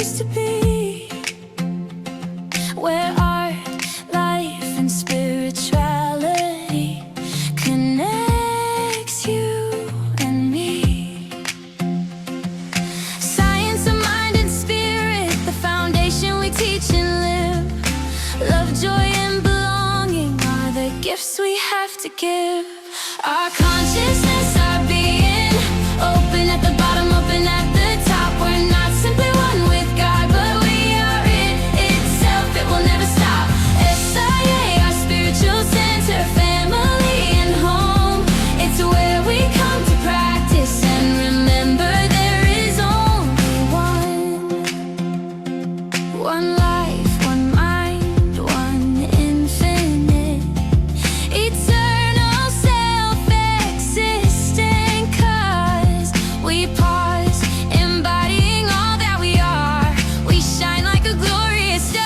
place to be, where art, life, and spirituality connects you and me. Science of mind and spirit, the foundation we teach and live. Love, joy, and belonging are the gifts we have to give. Our consciousness, our being, open at the bottom, open at the top. We're not simply one with God, but we are it itself. It will never stop. SIA, our spiritual center, family and home. It's where we come to practice and remember there is only one life, one mind, one infinite, eternal, self-existent. 'Cause we pause, embodying all that we are. We shine like a glorious star.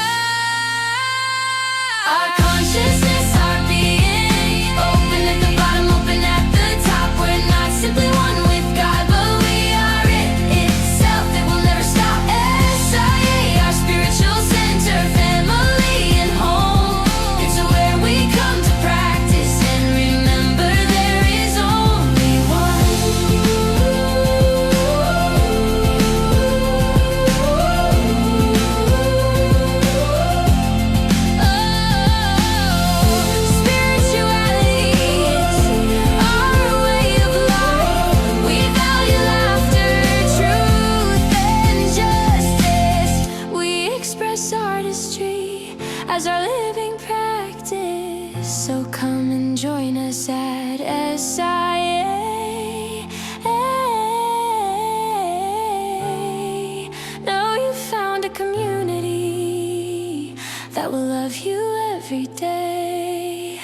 Our consciousness, our being, open at the bottom, open at the top. We're not simply one with God, but we are it itself. It will never stop. SIA, our spiritual center, family and home. It's where we come to practice and remember there is only one. Spirituality is our way of life. We value laughter, truth, and justice. We express artistry as our living practice. So come and join us at SIA. Know you found a community that will love you every day.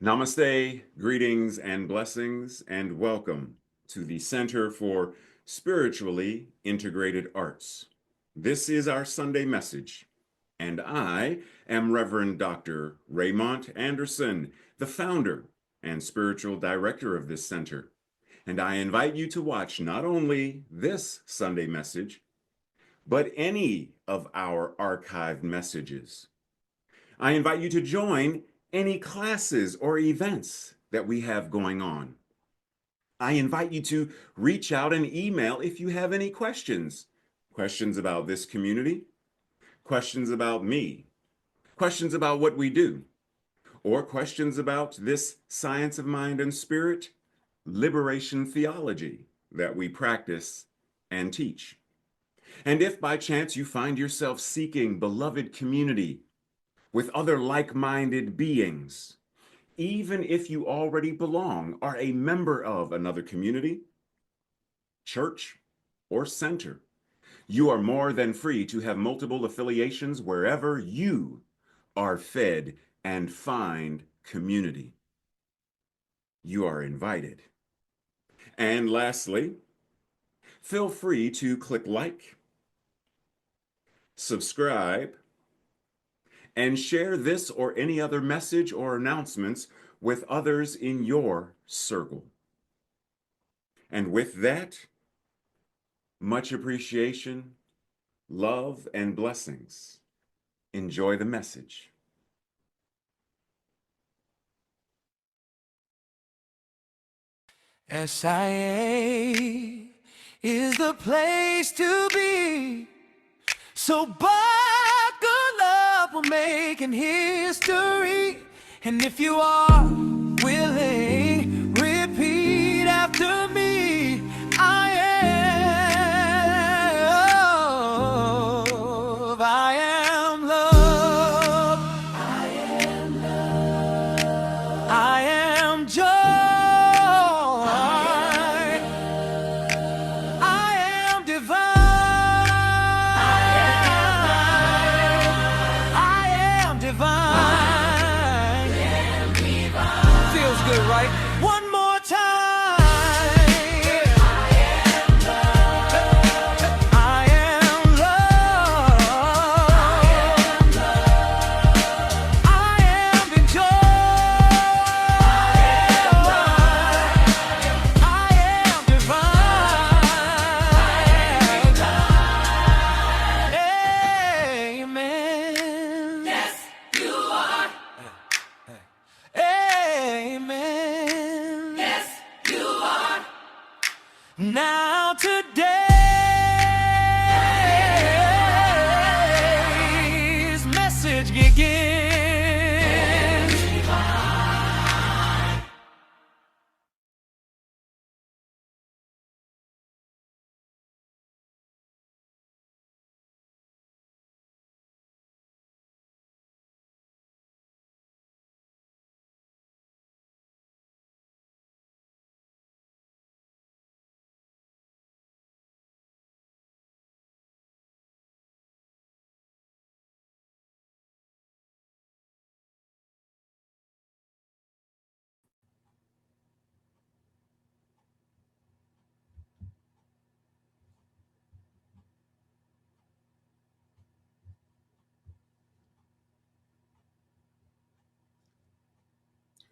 Namaste, greetings and blessings, and welcome to the Center for Spiritually Integrated Arts. This is our Sunday message, and I am Reverend Dr. Raymont Anderson, the founder and spiritual director of this center. And I invite you to watch not only this Sunday message, but any of our archived messages. I invite you to join any classes or events that we have going on. I invite you to reach out and email if you have any questions. Questions about this community, questions about me, questions about what we do, or questions about this science of mind and spirit, liberation theology that we practice and teach. And if by chance you find yourself seeking beloved community with other like-minded beings, even if you already belong, are a member of another community, church, or center, you are more than free to have multiple affiliations wherever you are fed and find community. You are invited. And lastly, feel free to click like, subscribe, and share this or any other message or announcements with others in your circle. And with that, much appreciation, love, and blessings. Enjoy the message. SIA is the place to be. So buckle up, we're making history. And if you are willing, repeat after me. I am love. I am love. it right. One more time. I am love. I am joy. I am divine. Amen. Yes, you are. Amen. Yes, you are. Now today's message begins.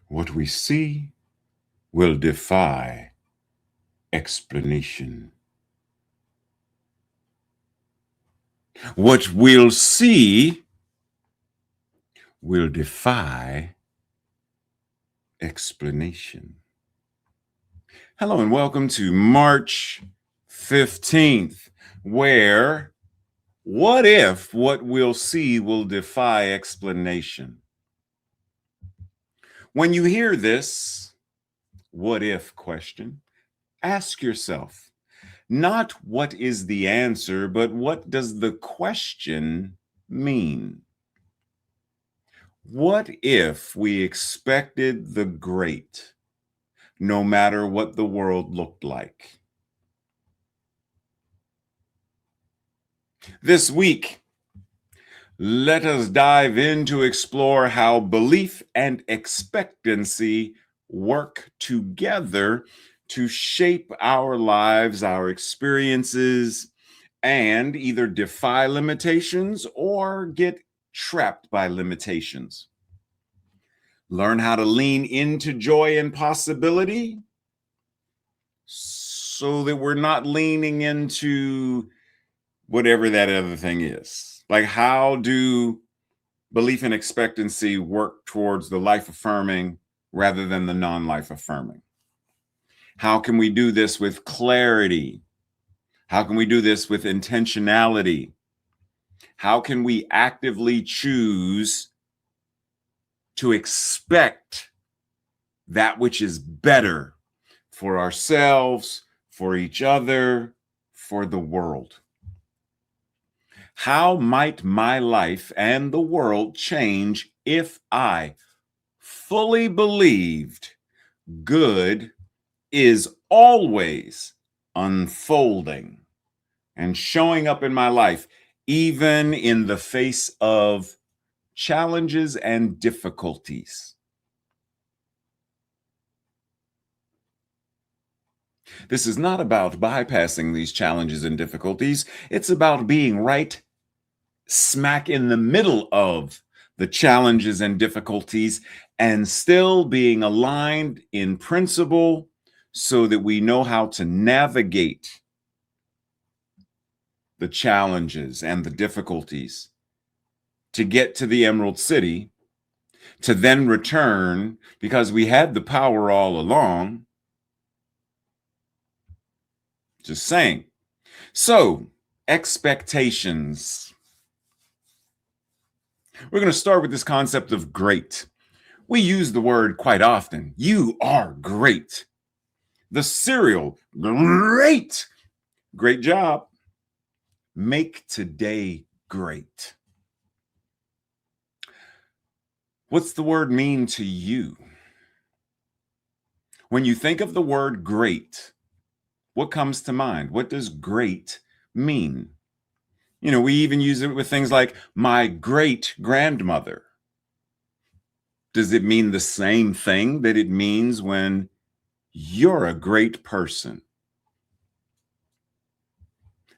What we see will defy explanation. What we'll see will defy explanation. Hello and welcome to March 15th, where what if what we'll see will defy explanation? When you hear this what if question, ask yourself, not what is the answer, but what does the question mean? What if we expected the great, no matter what the world looked like? This week, let us dive in to explore how belief and expectancy work together to shape our lives, our experiences, and either defy limitations or get trapped by limitations. Learn how to lean into joy and possibility so that we're not leaning into whatever that other thing is. Like, how do belief and expectancy work towards the life affirming rather than the non-life affirming? How can we do this with clarity? How can we do this with intentionality? How can we actively choose to expect that which is better for ourselves, for each other, for the world? How might my life and the world change if I fully believed good is always unfolding and showing up in my life, even in the face of challenges and difficulties? This is not about bypassing these challenges and difficulties. It's about being right smack in the middle of the challenges and difficulties and still being aligned in principle so that we know how to navigate the challenges and the difficulties to get to the Emerald City, to then return because we had the power all along. Just saying. So, expectations. We're going to start with this concept of great. We use the word quite often. You are great. The cereal, great. Great job. Make today great. What's the word mean to you? When you think of the word great, what comes to mind? What does great mean? You know, we even use it with things like my great grandmother. Does it mean the same thing that it means when you're a great person?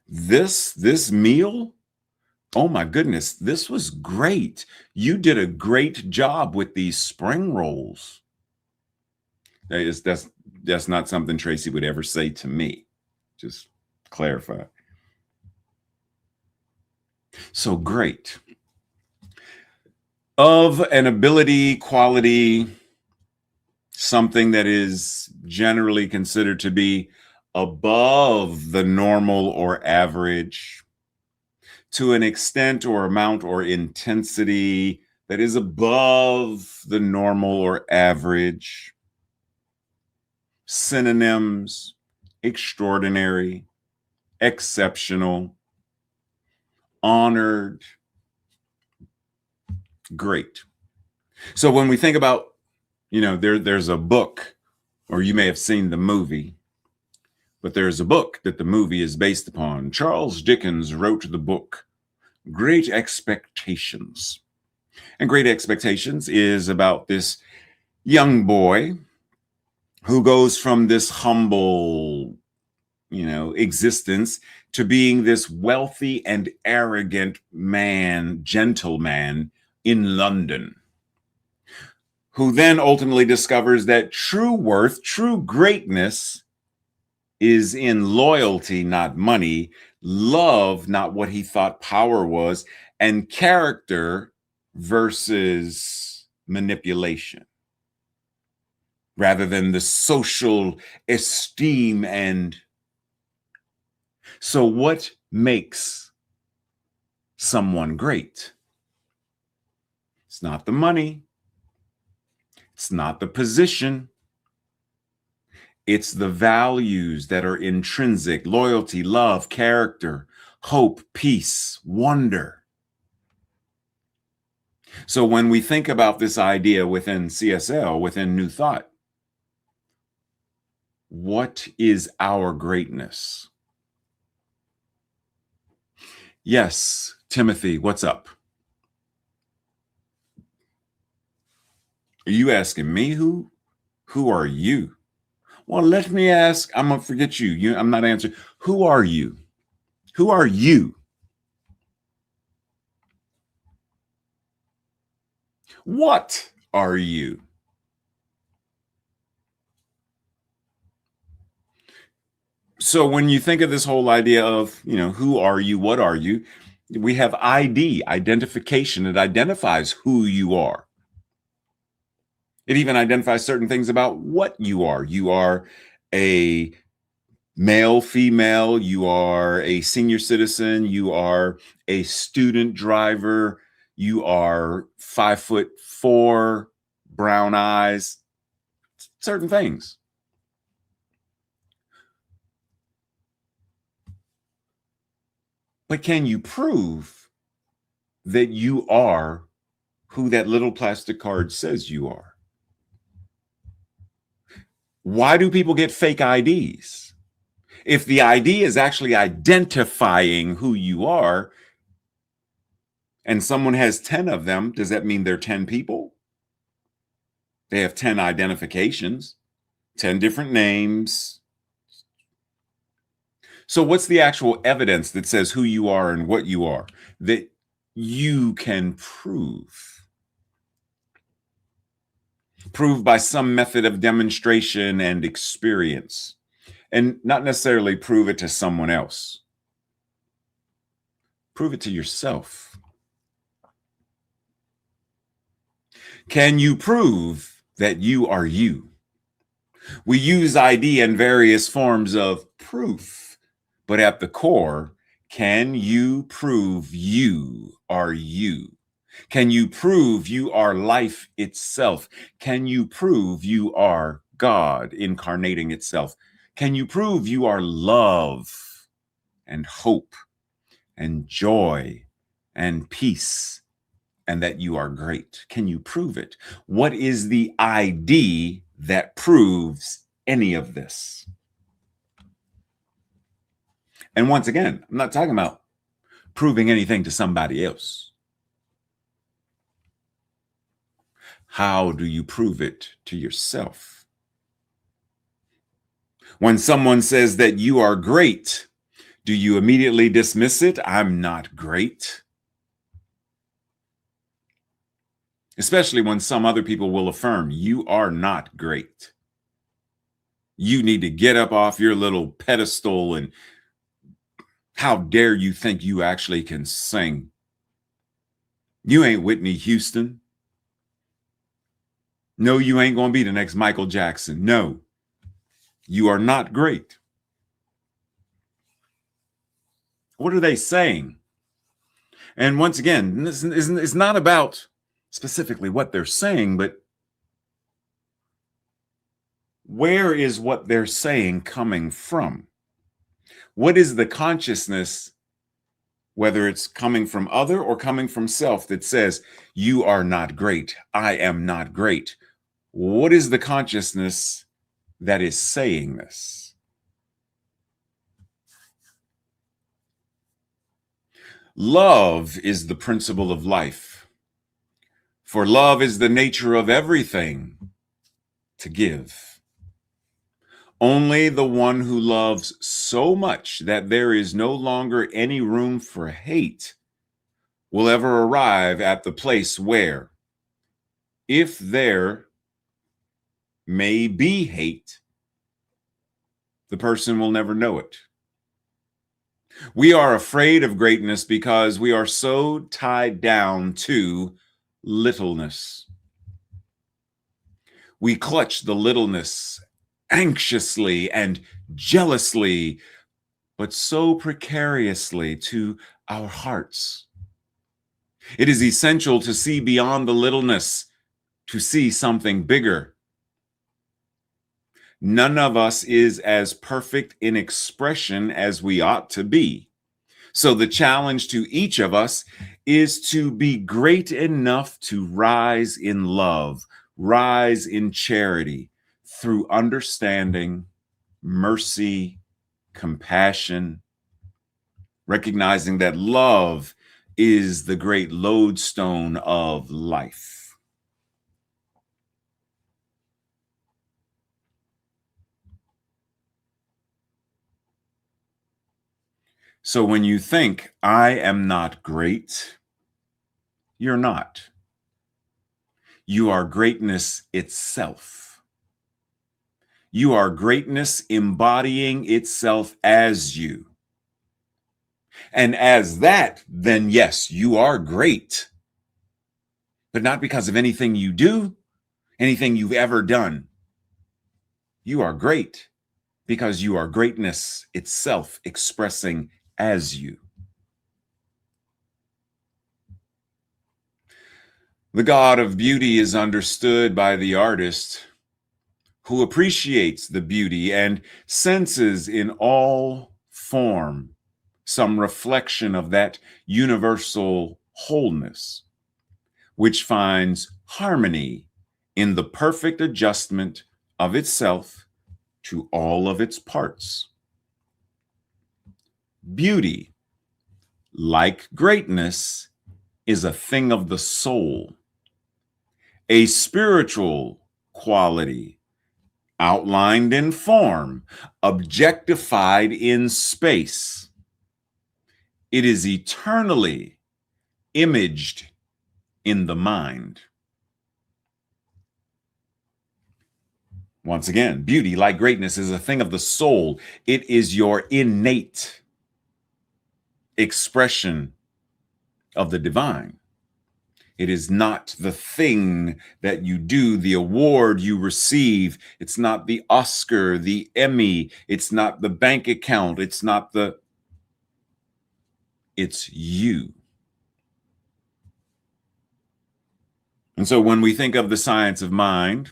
This meal, oh my goodness, this was great. You did a great job with these spring rolls. That's not something Tracy would ever say to me. Just clarify. So great. Of an ability, quality, something that is generally considered to be above the normal or average, to an extent or amount or intensity that is above the normal or average. Synonyms: extraordinary, exceptional, honored, great. So when we think about, there's a book, or you may have seen the movie, but there's a book that the movie is based upon. Charles Dickens wrote the book, Great Expectations. And Great Expectations is about this young boy who goes from this humble, existence to being this wealthy and arrogant man, gentleman in London, who then ultimately discovers that true worth, true greatness is in loyalty, not money, love, not what he thought power was, and character versus manipulation, rather than the social esteem. And so what makes someone great? It's not the money. It's not the position. It's the values that are intrinsic: loyalty, love, character, hope, peace, wonder. So when we think about this idea within CSL, within New Thought, what is our greatness? Yes, Timothy, what's up? Are you asking me who are you? Well, let me ask, I'm going to forget you. I'm not answering. Who are you? Who are you? What are you? So when you think of this whole idea of, who are you? What are you? We have ID, identification. It identifies who you are. It even identifies certain things about what you are. You are a male, female, you are a senior citizen, you are a student driver, you are 5'4", brown eyes, certain things. But can you prove that you are who that little plastic card says you are? Why do people get fake IDs? If the ID is actually identifying who you are, and someone has 10 of them, does that mean they're 10 people? They have 10 identifications, 10 different names. So what's the actual evidence that says who you are and what you are that you can prove? Prove by some method of demonstration and experience, and not necessarily prove it to someone else. Prove it to yourself. Can you prove that you are you? We use ID in various forms of proof, but at the core, can you prove you are you? Can you prove you are life itself? Can you prove you are God incarnating itself? Can you prove you are love and hope and joy and peace, and that you are great? Can you prove it? What is the ID that proves any of this? And once again, I'm not talking about proving anything to somebody else. How do you prove it to yourself? When someone says that you are great, do you immediately dismiss it? I'm not great. Especially when some other people will affirm you are not great. You need to get up off your little pedestal, and how dare you think you actually can sing? You ain't Whitney Houston. No, you ain't going to be the next Michael Jackson. No, you are not great. What are they saying? And once again, it's not about specifically what they're saying, but where is what they're saying coming from? What is the consciousness, whether it's coming from other or coming from self, that says, you are not great, I am not great? What is the consciousness that is saying this? Love is the principle of life, for love is the nature of everything to give. Only the one who loves so much that there is no longer any room for hate will ever arrive at the place where, if there may be hate, the person will never know it. We are afraid of greatness because we are so tied down to littleness. We clutch the littleness anxiously and jealously, but so precariously, to our hearts. It is essential to see beyond the littleness, to see something bigger. None of us is as perfect in expression as we ought to be. So the challenge to each of us is to be great enough to rise in love, rise in charity, through understanding, mercy, compassion, recognizing that love is the great lodestone of life. So when you think, I am not great, you're not. You are greatness itself. You are greatness embodying itself as you. And as that, then yes, you are great. But not because of anything you do, anything you've ever done. You are great because you are greatness itself expressing as you. The God of beauty is understood by the artist who appreciates the beauty and senses in all form some reflection of that universal wholeness, which finds harmony in the perfect adjustment of itself to all of its parts. Beauty, like greatness, is a thing of the soul, a spiritual quality, outlined in form, objectified in space. It is eternally imaged in the mind. Once again, beauty, like greatness, is a thing of the soul. It is your innate expression of the divine. It is not the thing that you do, the award you receive. It's not the Oscar, the Emmy. It's not the bank account. It's you. And so when we think of the science of mind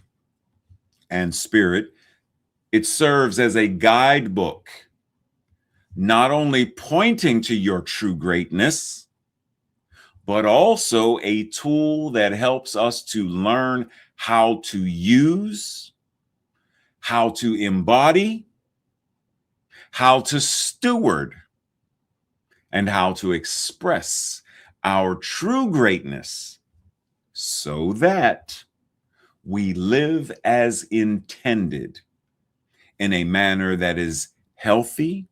and spirit, it serves as a guidebook, not only pointing to your true greatness, but also a tool that helps us to learn how to use, how to embody, how to steward, and how to express our true greatness so that we live as intended in a manner that is healthy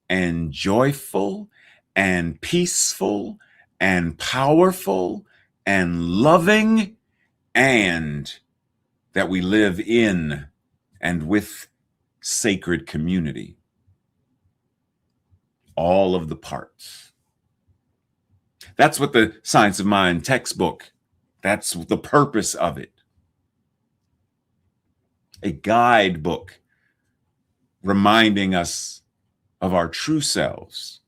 and joyful and peaceful and powerful and loving, and that we live in and with sacred community. All of the parts. That's what the Science of Mind textbook, that's the purpose of it. A guidebook reminding us of our true selves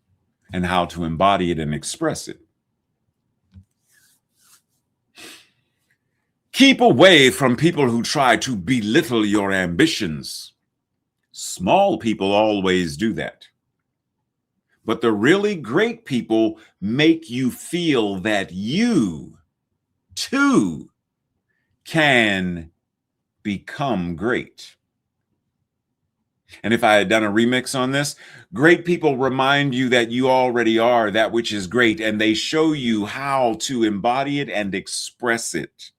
and how to embody it and express it. Keep away from people who try to belittle your ambitions. Small people always do that. But the really great people make you feel that you, too, can become great. And if I had done a remix on this, great people remind you that you already are that which is great, and they show you how to embody it and express it,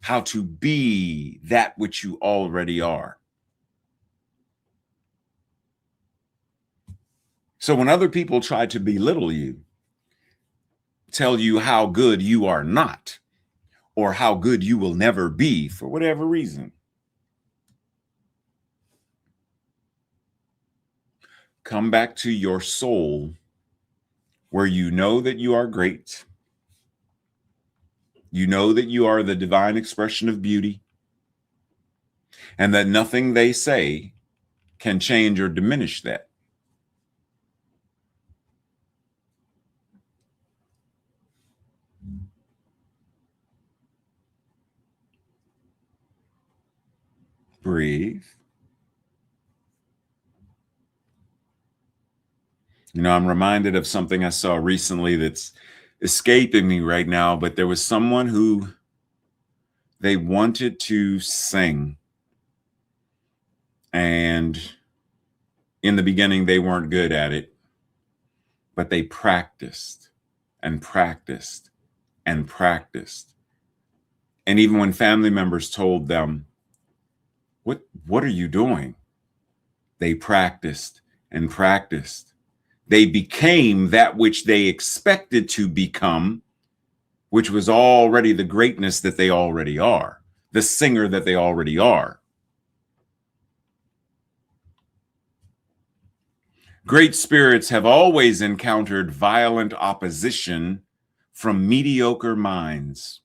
how to be that which you already are. So when other people try to belittle you, tell you how good you are not, or how good you will never be for whatever reason, come back to your soul where you know that you are great. You know that you are the divine expression of beauty, and that nothing they say can change or diminish that. Breathe. You know, I'm reminded of something I saw recently that's escaping me right now, but there was someone who they wanted to sing. And in the beginning, they weren't good at it, but they practiced and practiced and practiced. And even when family members told them, what are you doing? They practiced and practiced. They became that which they expected to become, which was already the greatness that they already are, the singer that they already are. Great spirits have always encountered violent opposition from mediocre minds.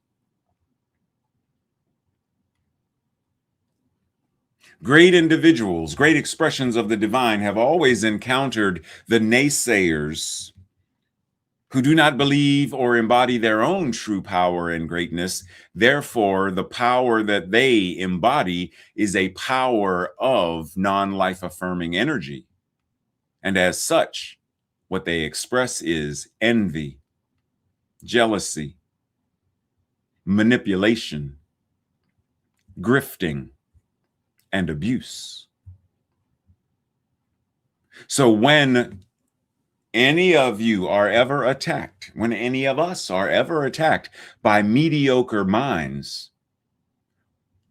Great individuals, great expressions of the divine have always encountered the naysayers who do not believe or embody their own true power and greatness. Therefore, the power that they embody is a power of non-life affirming energy. And as such, what they express is envy, jealousy, manipulation, grifting, and abuse. So when any of you are ever attacked, when any of us are ever attacked by mediocre minds,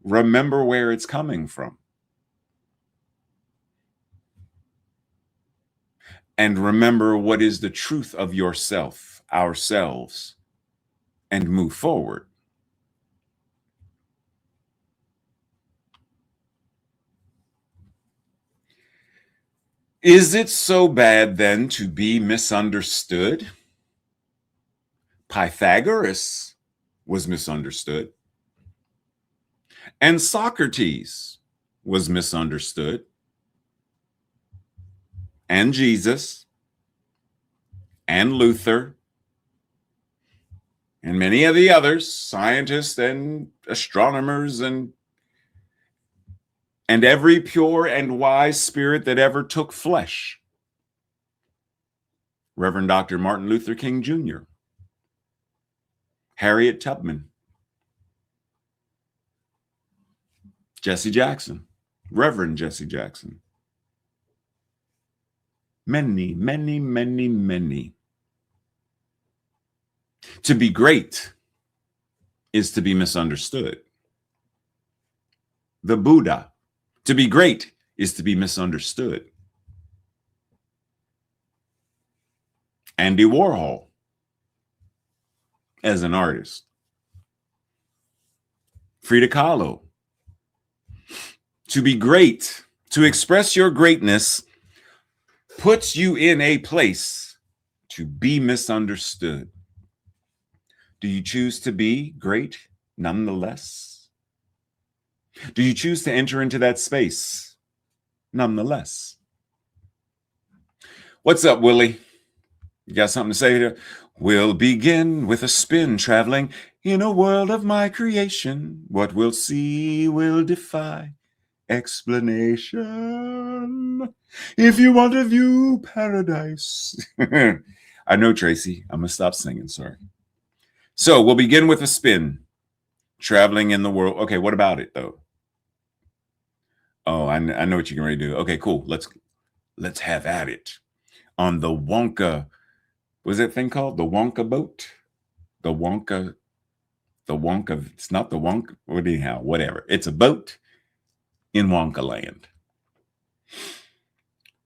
remember where it's coming from. And remember what is the truth of yourself, ourselves, and move forward. Is it so bad then to be misunderstood? Pythagoras was misunderstood. And Socrates was misunderstood. And Jesus, and Luther, and many of the others, scientists and astronomers, and every pure and wise spirit that ever took flesh. Reverend Dr. Martin Luther King Jr., Harriet Tubman, Jesse Jackson, Reverend Jesse Jackson. Many, many, many, many. To be great, is to be misunderstood. The Buddha, to be great, is to be misunderstood. Andy Warhol, as an artist. Frida Kahlo, to be great, to express your greatness, puts you in a place to be misunderstood. Do you choose to be great nonetheless? Do you choose to enter into that space nonetheless? What's up, Willie? You got something to say here? We'll begin with a spin, traveling in a world of my creation. What we'll see will defy explanation. If you want to view paradise. I know, Tracy. I'm going to stop singing. Sorry. So we'll begin with a spin, traveling in the world. Okay, what about it, though? Oh, I know what you can really do. Okay, cool. Let's have at it. On the Wonka, what was that thing called? The Wonka boat? The Wonka, it's not the Wonka, anyhow, whatever. It's a boat in Wonka land.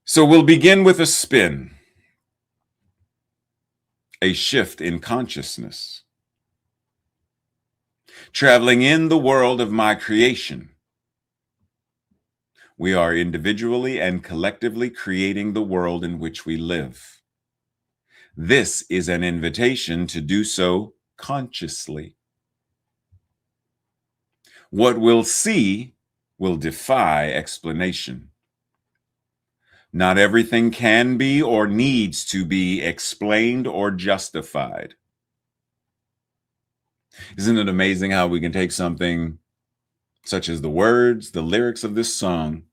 So we'll begin with a spin, a shift in consciousness, traveling in the world of my creation. We are individually and collectively creating the world in which we live. This is an invitation to do so consciously. What we'll see will defy explanation. Not everything can be or needs to be explained or justified. Isn't it amazing how we can take something such as the words, the lyrics of this song,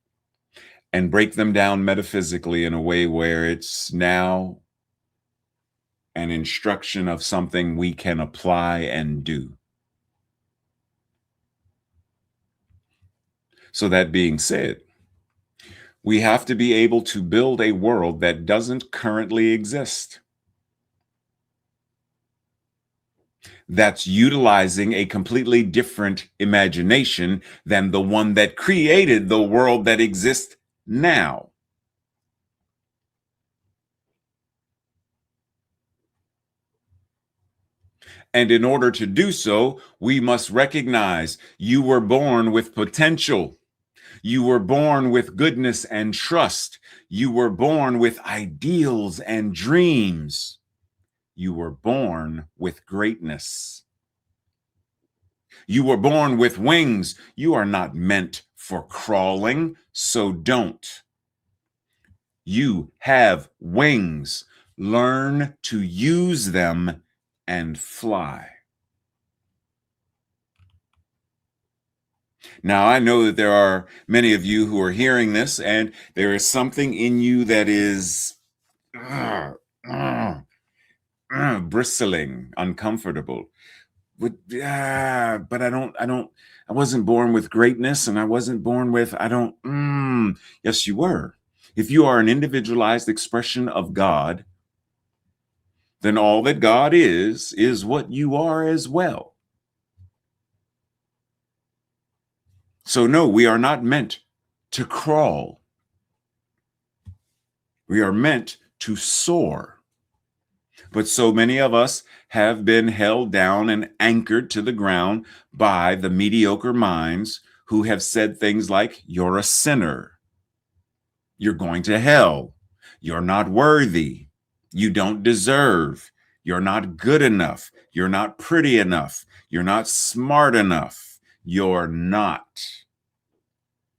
and break them down metaphysically in a way where it's now an instruction of something we can apply and do? So that being said, we have to be able to build a world that doesn't currently exist, that's utilizing a completely different imagination than the one that created the world that exists now. And in order to do so, we must recognize you were born with potential. You were born with goodness and trust. You were born with ideals and dreams. You were born with greatness. You were born with wings. You are not meant for crawling, so don't. You have wings. Learn to use them and fly. Now, I know that there are many of you who are hearing this, and there is something in you that is bristling, uncomfortable. But I wasn't born with greatness, and I wasn't born with, yes, you were. If you are an individualized expression of God, then all that God is what you are as well. So no, we are not meant to crawl. We are meant to soar. But so many of us have been held down and anchored to the ground by the mediocre minds who have said things like, you're a sinner. You're going to hell. You're not worthy. You don't deserve. You're not good enough. You're not pretty enough. You're not smart enough. You're not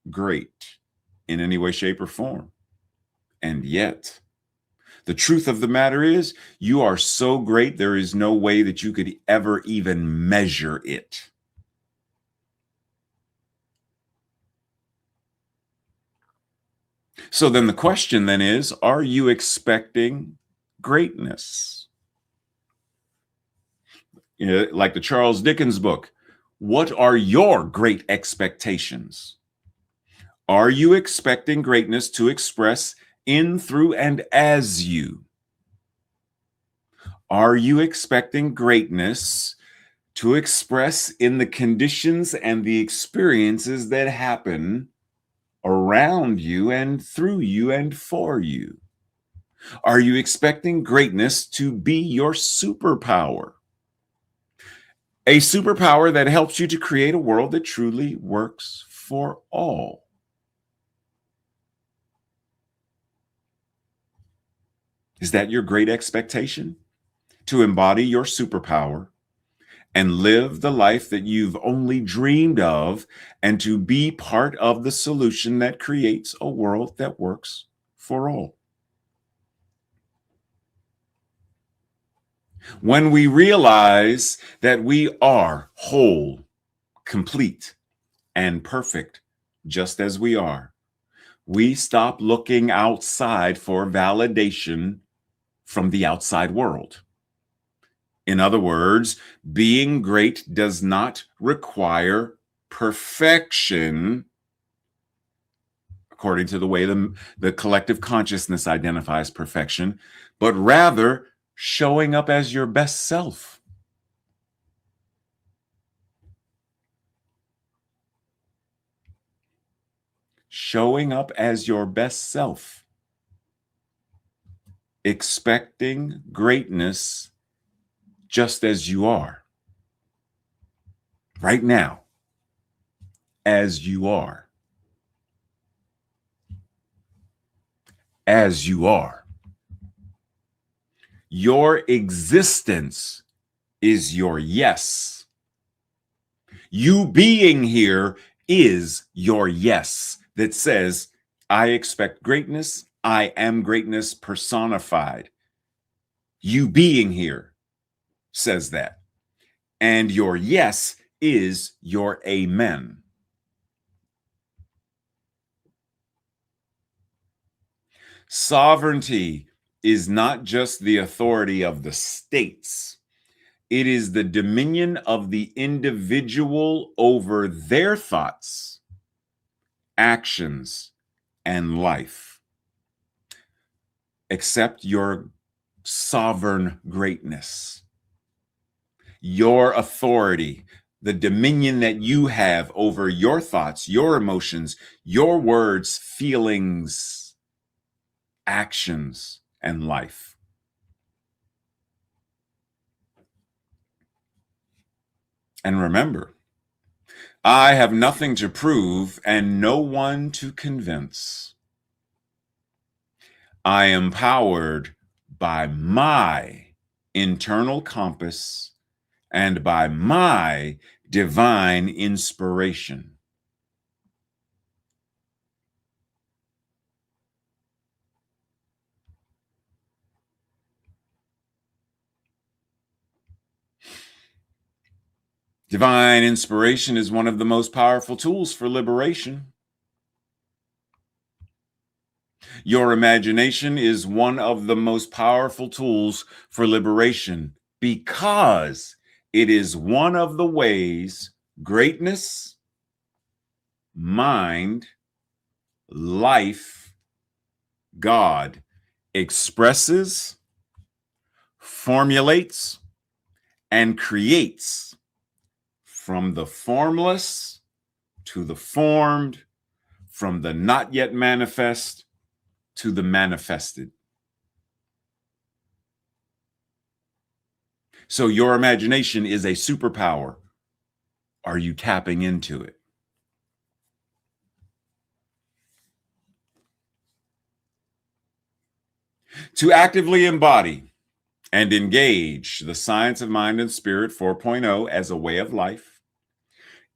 great in any way, shape, or form. And yet, the truth of the matter is, you are so great, there is no way that you could ever even measure it. So then the question then is, are you expecting greatness? You know, like the Charles Dickens book, what are your great expectations? Are you expecting greatness to express in, through, and as you? Are you expecting greatness to express in the conditions and the experiences that happen around you and through you and for you? Are you expecting greatness to be your superpower? A superpower that helps you to create a world that truly works for all. Is that your great expectation? To embody your superpower and live the life that you've only dreamed of, and to be part of the solution that creates a world that works for all. When we realize that we are whole, complete, and perfect just as we are, we stop looking outside for validation from the outside world. In other words, being great does not require perfection, according to the way the collective consciousness identifies perfection, but rather showing up as your best self. Showing up as your best self. Expecting greatness just as you are. Right now, as you are. As you are. Your existence is your yes. You being here is your yes that says, I expect greatness. I am greatness personified. You being here says that. And your yes is your amen. Sovereignty is not just the authority of the states. It is the dominion of the individual over their thoughts, actions, and life. Accept your sovereign greatness, your authority, the dominion that you have over your thoughts, your emotions, your words, feelings, actions, and life. And remember, I have nothing to prove and no one to convince. I am powered by my internal compass and by my divine inspiration. Divine inspiration is one of the most powerful tools for liberation. Your imagination is one of the most powerful tools for liberation because it is one of the ways greatness, mind, life, God expresses, formulates, and creates from the formless to the formed, from the not yet manifest to the manifested. So your imagination is a superpower. Are you tapping into it? To actively embody and engage the science of mind and spirit 4.0 as a way of life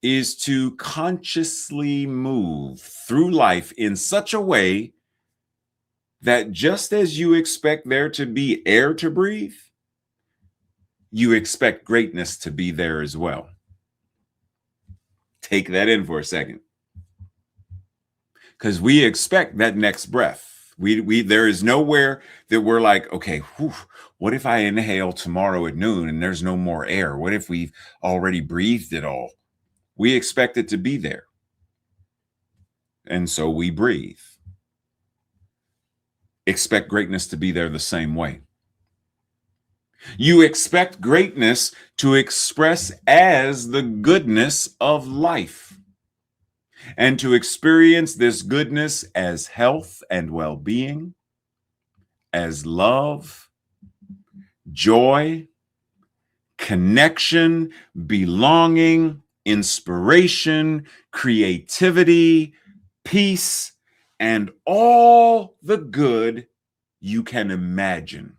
is to consciously move through life in such a way that just as you expect there to be air to breathe, you expect greatness to be there as well. Take that in for a second. Because we expect that next breath. There is nowhere that we're like, okay, whew, what if I inhale tomorrow at noon and there's no more air? What if we've already breathed it all? We expect it to be there. And so we breathe. Expect greatness to be there the same way. You expect greatness to express as the goodness of life, and to experience this goodness as health and well-being, as love, joy, connection, belonging, inspiration, creativity, peace, and all the good you can imagine.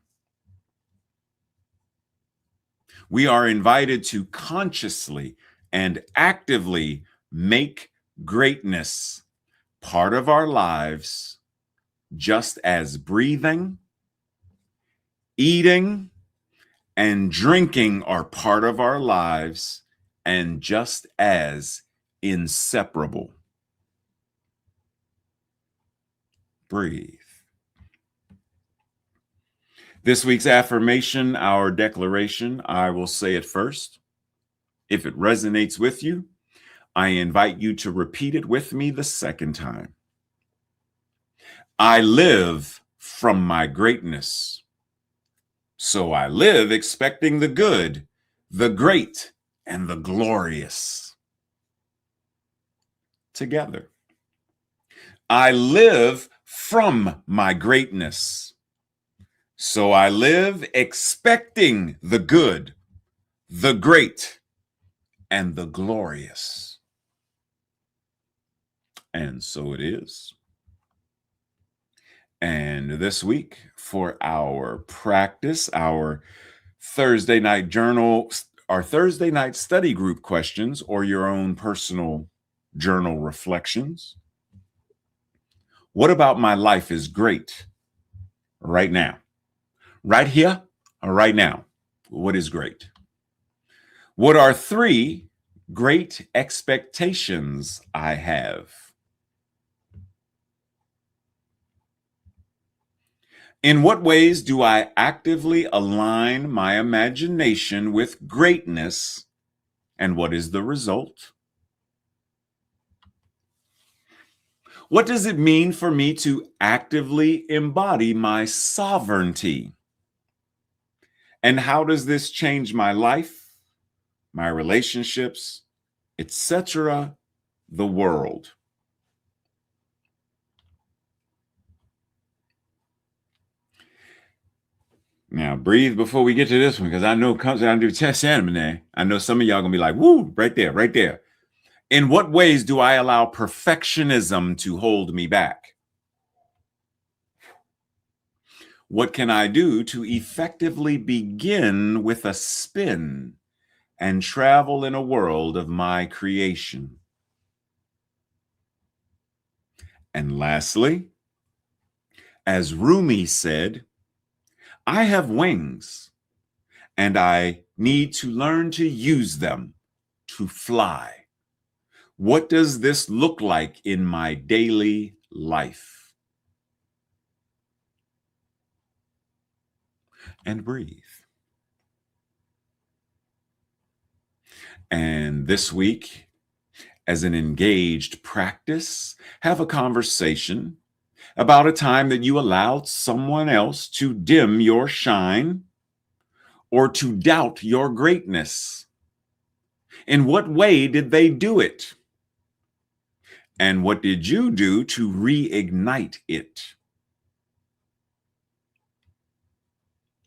We are invited to consciously and actively make greatness part of our lives, just as breathing, eating, and drinking are part of our lives, and just as inseparable. Breathe. This week's affirmation, our declaration, I will say it first. If it resonates with you, I invite you to repeat it with me the second time. I live from my greatness. So I live expecting the good, the great, and the glorious. Together. I live from my greatness. So I live expecting the good, the great, and the glorious. And so it is. And this week, for our practice, our Thursday night journal, our Thursday night study group questions, or your own personal journal reflections. What about my life is great right now? Right here or right now? What is great? What are 3 great expectations I have? In what ways do I actively align my imagination with greatness, and what is the result? What does it mean for me to actively embody my sovereignty? And how does this change my life, my relationships, etc., the world? Now, breathe before we get to this one, because I know comes down to test anime. I know some of y'all gonna be like, woo, right there, right there. In what ways do I allow perfectionism to hold me back? What can I do to effectively begin with a spin and travel in a world of my creation? And lastly, as Rumi said, I have wings and I need to learn to use them to fly. What does this look like in my daily life? And breathe. And this week, as an engaged practice, have a conversation about a time that you allowed someone else to dim your shine or to doubt your greatness. In what way did they do it? And what did you do to reignite it?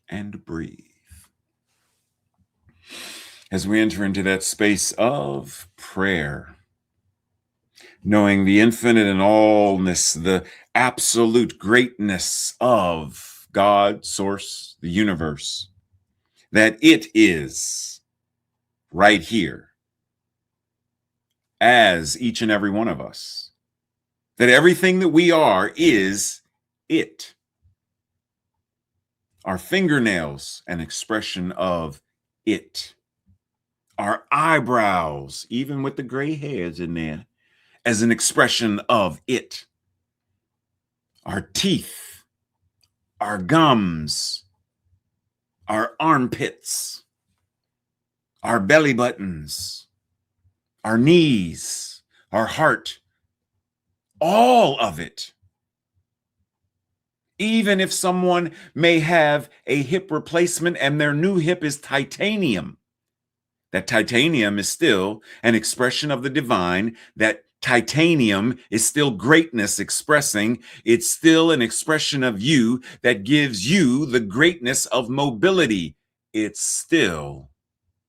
And breathe. As we enter into that space of prayer, knowing the infinite and allness, the absolute greatness of God, Source, the universe, that it is right here as each and every one of us, that everything that we are is it. Our fingernails, an expression of it. Our eyebrows, even with the gray hairs in there, as an expression of it. Our teeth, our gums, our armpits, our belly buttons, our knees, our heart, all of it Even if someone may have a hip replacement and their new hip is titanium, that titanium is still an expression of the divine. That titanium is still greatness expressing. It's still an expression of you that gives you the greatness of mobility. It's still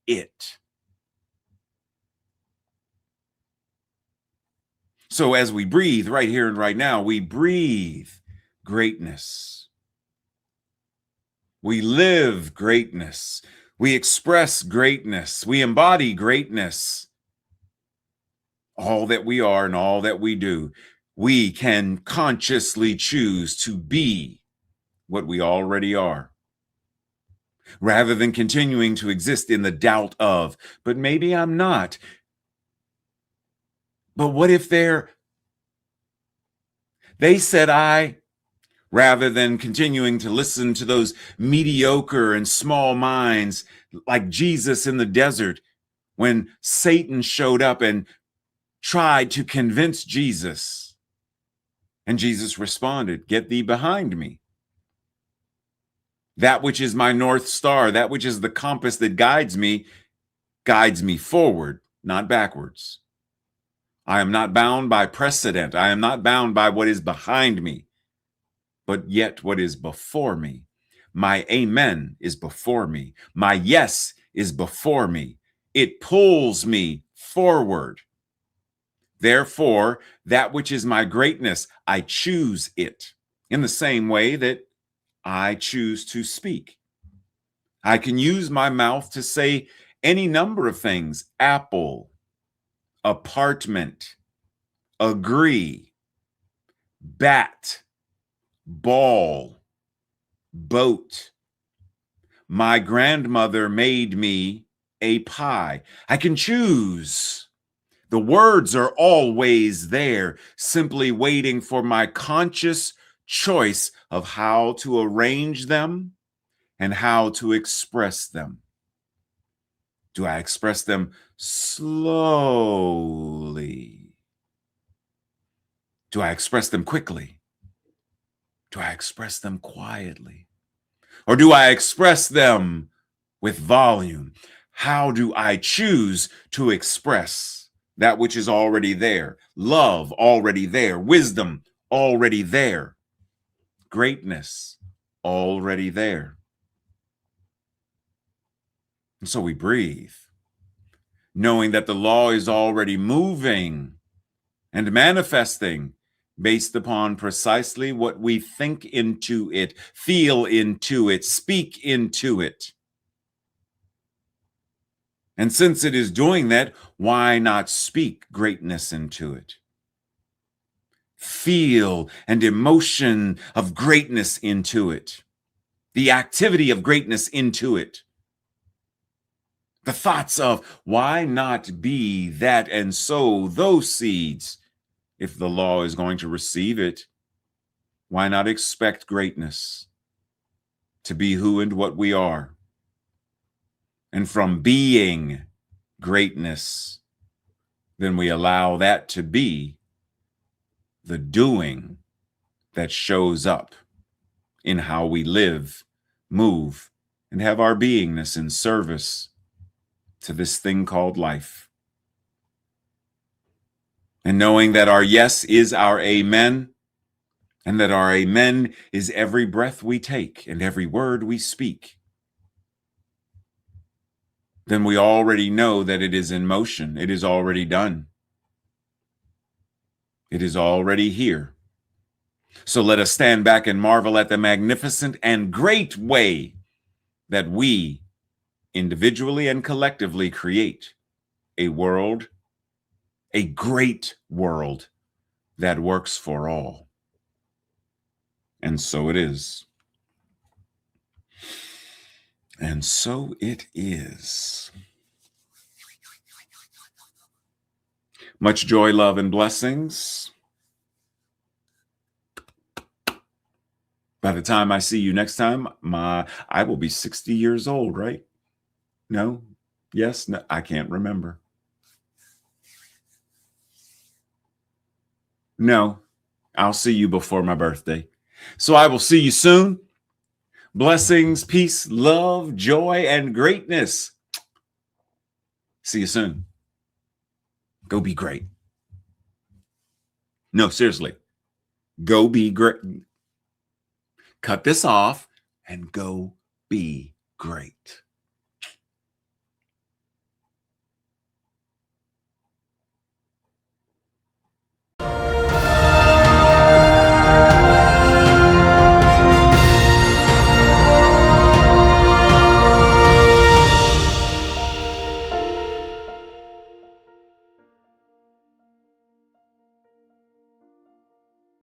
it. So as we breathe right here and right now, we breathe greatness. We live greatness. We express greatness. We embody greatness. All that we are and all that we do, we can consciously choose to be what we already are, rather than continuing to exist in the doubt of, but maybe I'm not. But what if they said rather than continuing to listen to those mediocre and small minds like Jesus in the desert when Satan showed up and tried to convince Jesus. And Jesus responded, "Get thee behind me. That which is my North Star, that which is the compass that guides me forward, not backwards. I am not bound by precedent. I am not bound by what is behind me, but yet what is before me. My amen is before me. My yes is before me. It pulls me forward. Therefore, that which is my greatness, I choose it in the same way that I choose to speak. I can use my mouth to say any number of things: apple, apartment, agree, bat, ball, boat. My grandmother made me a pie. I can choose. The words are always there, simply waiting for my conscious choice of how to arrange them and how to express them. Do I express them slowly? Do I express them quickly? Do I express them quietly? Or do I express them with volume? How do I choose to express that which is already there? Love already there, wisdom already there, greatness already there. And so we breathe, knowing that the law is already moving and manifesting based upon precisely what we think into it, feel into it, speak into it. And since it is doing that, why not speak greatness into it? Feel and emotion of greatness into it. The activity of greatness into it. The thoughts of why not be that and sow those seeds. If the law is going to receive it, why not expect greatness to be who and what we are? And from being greatness, then we allow that to be the doing that shows up in how we live, move, and have our beingness in service to this thing called life. And knowing that our yes is our amen, and that our amen is every breath we take and every word we speak, then we already know that it is in motion. It is already done. It is already here. So let us stand back and marvel at the magnificent and great way that we, individually and collectively, create a world, a great world that works for all. And so it is. And so it is. Much joy, love, and blessings. By the time I see you next time, I will be 60 years old, right? No? Yes? No, I can't remember. No, I'll see you before my birthday. So I will see you soon. Blessings, peace, love, joy, and greatness. See you soon. Go be great. No, seriously. Go be great. Cut this off and go be great.